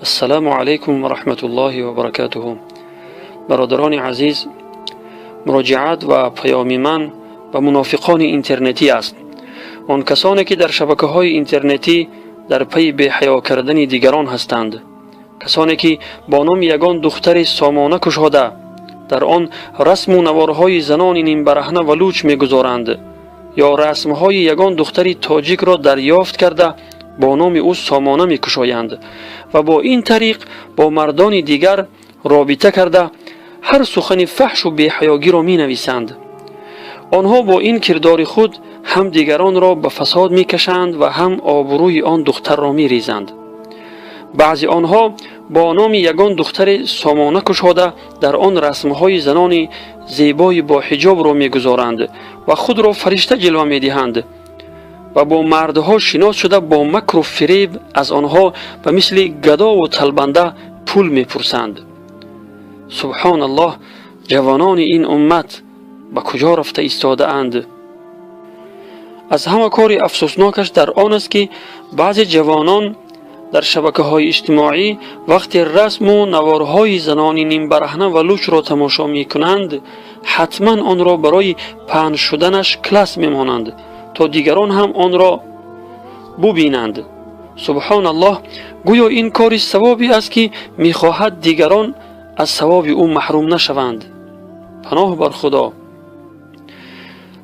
السلام علیکم و رحمت الله و برکاته. برادران عزیز، مراجعات و پیام من به منافقان اینترنتی است. آن کسانی که در شبکه‌های اینترنتی در پی بی‌حیا کردن دیگران هستند، کسانی که با نام یگان دختر سامانه کشاده در آن رسم و نوارهای زنان نیم برهنه و لوچ می‌گذارند، یا رسم‌های یگان دختری تاجیک را دریافت کرده با نام او سامانه می‌کشایند و با این طریق با مردان دیگر رابطه کرده هر سخن فحش و بی‌حیاگی را می‌نویسند. آنها با این کردار خود هم دیگران را به فساد می‌کشند و هم آبروی آن دختر را می‌ریزند. بعضی آنها با نام یگان دختر سامانه کشاده در آن رسم‌های زنان زیبای با حجاب را می‌گذارند و خود را فرشته جلوه می‌دهند و با مردها شناس شده با مکر و فریب از آنها به مثل گدا و تلبنده پول می‌پرسند. سبحان الله، جوانان این امت به کجا رفته ایستاده اند؟ از همه کار افسوسناکش در آن است که بعضی جوانان در شبکه‌های اجتماعی وقتی رسم و نوارهای زنان نیم برهنه و لوچ را تماشا می‌کنند، حتما آن را برای پهن شدنش کلاس می‌مانند تا دیگران هم آن را ببینند. سبحان الله، گویا این کاری ثوابی است که می‌خواهد دیگران از ثواب او محروم نشوند. پناه بر خدا.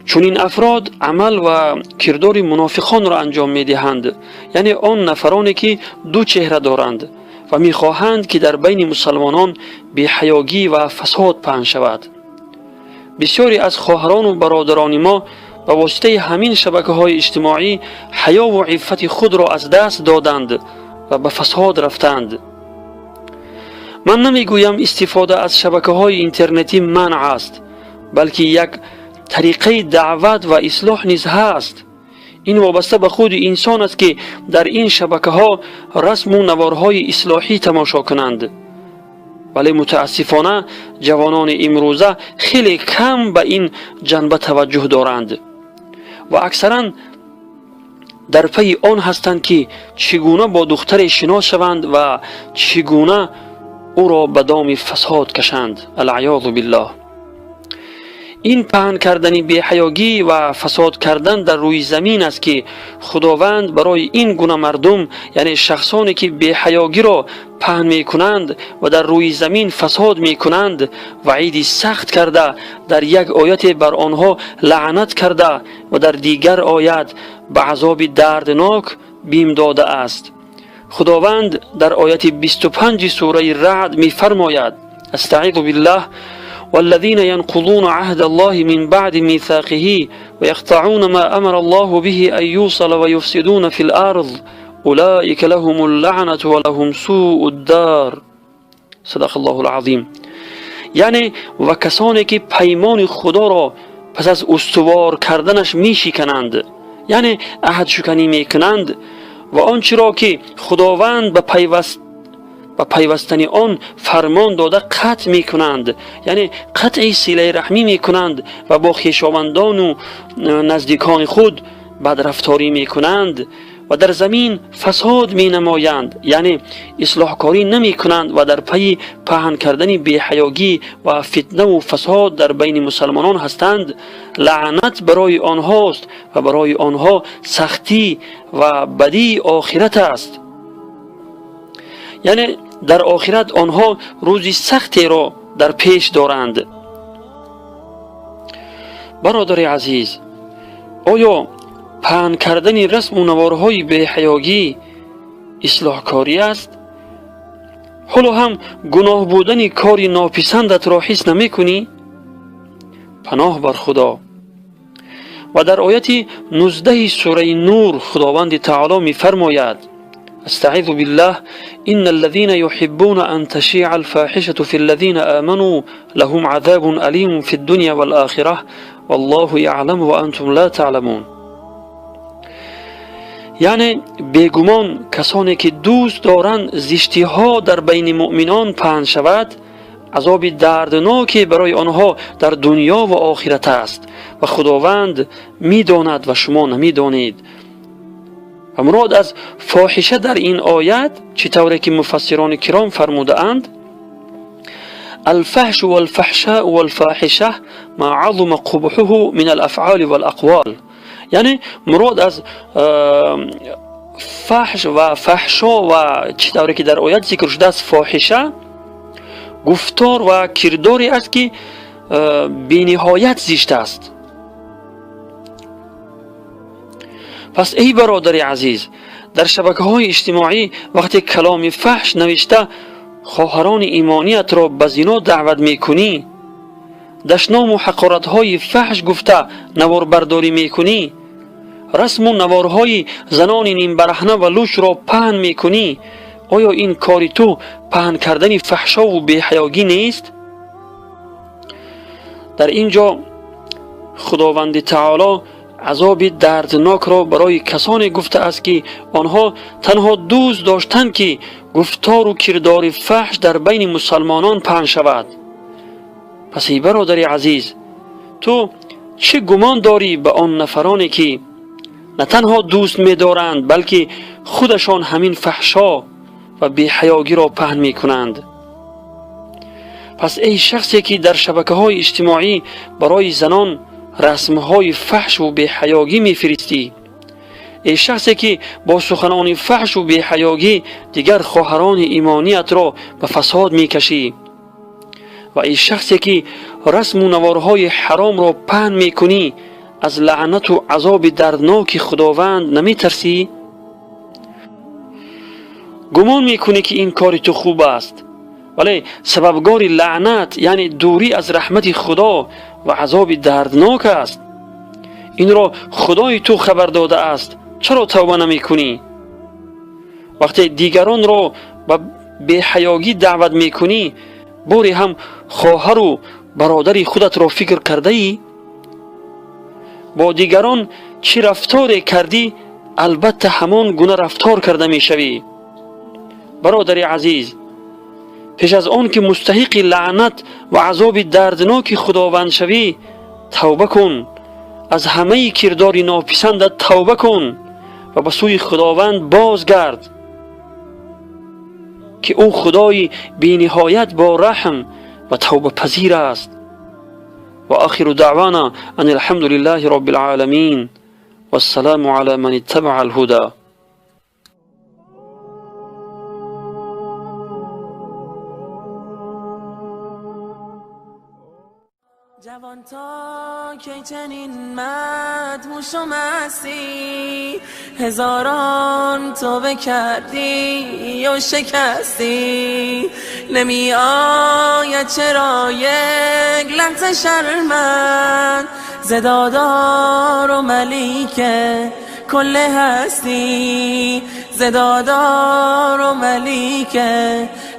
چون این افراد عمل و کردار منافقان را انجام می‌دهند، یعنی آن نفرانی که دو چهره دارند و می‌خواهند که در بین مسلمانان بی‌حیاگی و فساد پهن شود. بسیاری از خواهران و برادران ما به واسطه همین شبکه‌های اجتماعی حیا و عفت خود را از دست دادند و به فساد رفتند. من نمیگویم استفاده از شبکه‌های اینترنتی منع است، بلکه یک طریقه دعوت و اصلاح نیز هست. این وابسته به خود انسان است که در این شبکه‌ها رسم و نوارهای اصلاحی تماشا کنند. ولی متاسفانه جوانان امروزه خیلی کم به این جنبه توجه دارند و اکثرا در پی آن هستند که چگونه با دختر شناس شوند و چگونه او را به دام فساد کشند. العیاذ بالله. این پهن کردن بی‌حیاگی و فساد کردن در روی زمین است که خداوند برای این گونه مردم، یعنی شخصانی که بی‌حیاگی را پهن می‌کنند و در روی زمین فساد می‌کنند، وعیدی سخت کرده، در یک آیت بر آنها لعنت کرده و در دیگر آیت به عذاب دردناک بیم داده است. خداوند در آیت 25 سوره رعد می‌فرماید: استعیذ بالله: والذين ينقضون عهد الله من بعد ميثاقه ويقطعون ما أمر الله به أن يوصل ويفسدون في الأرض أولئك لهم اللعنة ولهم سوء الدار. صدق الله العظیم. یعنی و کسانی که پیمان خدا را پس از استوار کردنش میشکنند، یعنی عهد شکنی میکنند و آنچه را که خداوند به پیوستن آن فرمان داده قطع می کنند، یعنی قطع صله رحمی می کنند و با خویشاوندان و نزدیکان خود بدرفتاری می کنند و در زمین فساد می نمایند، یعنی اصلاح کاری نمی کنند و در پی پهن کردن بی‌حیاگی و فتنه و فساد در بین مسلمانان هستند، لعنت برای آنهاست و برای آنها سختی و بدی آخرت است. یعنی در آخرت آنها روزی سختی را در پیش دارند. برادر عزیز، آیا پهن کردن رسم و نوارهای بی‌حیاگی اصلاح کاری است؟ حالا هم گناه بودن کاری ناپسندت را حس نمی کنی؟ پناه بر خدا. و در آیت 19 سوره نور خداوند تعالی می فرماید: استعیذ بالله: ان الذين يحبون ان تشيع الفاحشه في الذين آمنوا لهم عذاب أليم في الدنيا والآخرة والله يعلم وانتم لا تعلمون. یعنی بیگمان کسانی که دوست دارند زشتی ها در بین مؤمنان پهن شود، عذاب دردناکی برای آنها در دنیا و آخرت است و خداوند میداند و شما نمیدانید. و مراد از فاحشه در این آیت چطوری که مفسران کرام فرموده اند الفحش والفحشاء والفاحشه ما عظم قبحه من الافعال والاقوال، یعنی مراد از فحش و فحشا و چطوری که در آیت ذکر شده است فاحشه گفتار و کرداری است که بی نهایت زشت است. پس ای برادر عزیز، در شبکه‌های اجتماعی وقتی کلام فحش نوشته خواهران ایمانیت را به زنا دعوت میکنی، دشنام و حقارت‌های فحش گفته نوار برداری میکنی، رسم و نوارهای زنان نیم برهنه و لوش را پهن میکنی، آیا این کاری تو پهن کردن فحشا و بی‌حیاگی نیست؟ در اینجا خداوند تعالی عذاب دردناک را برای کسانی گفته است که آنها تنها دوست داشتند که گفتار و کردار فحش در بین مسلمانان پهن شود. پس ای برادر عزیز، تو چه گمان داری به آن نفرانی که نه تنها دوست می دارند بلکه خودشان همین فحشا و بی‌حیاگی را پهن می کنند؟ پس ای شخصی که در شبکه‌های اجتماعی برای زنان رسم‌های فحش و بی‌حیاگی می‌فرستی، ای شخصی که با سخنان فحش و بی‌حیاگی دیگر خواهران ایمانیت را به فساد می‌کشی، و ای شخصی که رسم و نوارهای حرام را پهن می‌کنی، از لعنت و عذاب دردناک خداوند نمی‌ترسی؟ گمان می‌کنی که این کار تو خوب است، ولی سببگار لعنت یعنی دوری از رحمت خدا و عذاب دردناک است. این را خدای تو خبر داده است، چرا توبه نمی کنی؟ وقتی دیگران را به بی‌حیاگی دعوت می کنی، باری هم خواهر و برادر خودت را فکر کرده ای؟ با دیگران چی رفتار کردی البته همان گونه رفتار کرده می شوی. برادر عزیز، پیش از آن که مستحق لعنت و عذاب دردناک خداوند شوی توبه کن، از همه کردار ناپسندت توبه کن و به سوی خداوند بازگرد که او خدای بی نهایت با رحم و توبه پذیر است. و آخر دعوانا ان الحمد لله رب العالمین و السلام علی من اتبع الهدى. جوان تا کی چنین مدهوش و مستی، هزاران توبه کردی و شکستی، نمی آید چرا یک لحظه شرمند ز دادار و ملیک کل هستی، ز دادار و ملیک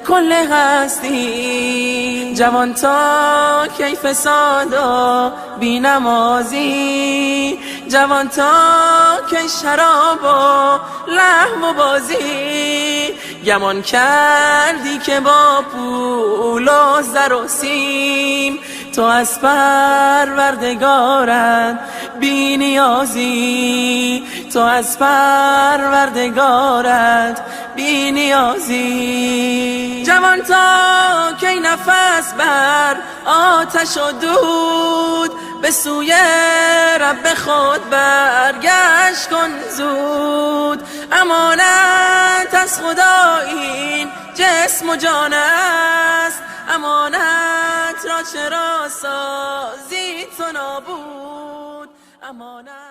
کل هستی. جوان تا کی فساد و بی نمازی، جوان تا کی شراب و لهو و بازی، گمان کردی که با پول و زر و سیم تو از پروردگارت بی نیازی، تو از پروردگارت بی نیازی. جوان تا کی نفس بر آتش و دود، به سوی رب خود برگشت کن زود. امانت از خدا این جسم و جان است، امانت را چرا سازی تو نابود؟ امانت